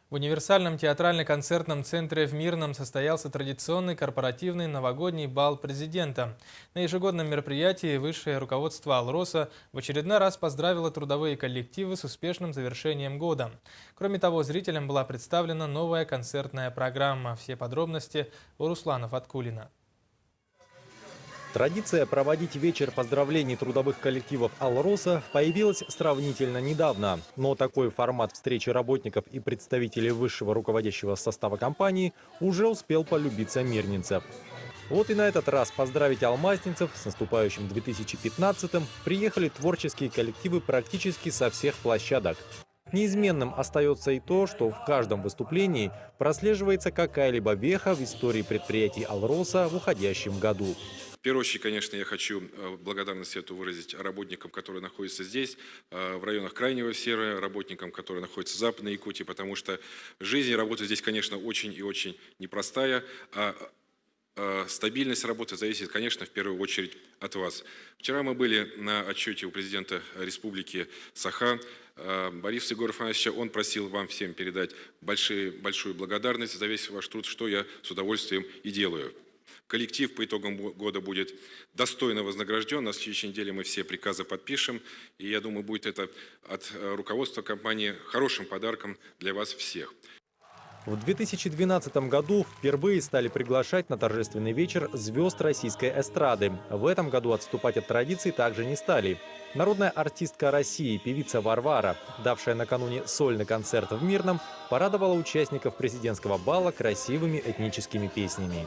В универсальном театрально-концертном центре в Мирном состоялся традиционный корпоративный новогодний бал президента. На ежегодном мероприятии высшее руководство «Алроса» в очередной раз поздравило трудовые коллективы с успешным завершением года. Кроме того, зрителям была представлена новая концертная программа. Все подробности у Руслана Фаткуллина. Традиция проводить вечер поздравлений трудовых коллективов «Алроса» появилась сравнительно недавно. Но такой формат встречи работников и представителей высшего руководящего состава компании уже успел полюбиться мирнинцев. Вот и на этот раз поздравить алмазнинцев с наступающим 2015-м приехали творческие коллективы практически со всех площадок. Неизменным остается и то, что в каждом выступлении прослеживается какая-либо веха в истории предприятий «Алроса» в уходящем году. В первую очередь, конечно, я хочу благодарность эту выразить работникам, которые находятся здесь, в районах Крайнего Севера, работникам, которые находятся в Западной Якутии, потому что жизнь и работа здесь, конечно, очень и очень непростая, а стабильность работы зависит, конечно, в первую очередь от вас. Вчера мы были на отчете у президента Республики Саха Бориса Егора-Ивановича. Он просил вам всем передать большую благодарность за весь ваш труд, что я с удовольствием и делаю. Коллектив по итогам года будет достойно вознагражден. На следующей неделе мы все приказы подпишем. И я думаю, будет это от руководства компании хорошим подарком для вас всех. В 2012 году впервые стали приглашать на торжественный вечер звезд российской эстрады. В этом году отступать от традиций также не стали. Народная артистка России, певица Варвара, давшая накануне сольный концерт в Мирном, порадовала участников президентского бала красивыми этническими песнями.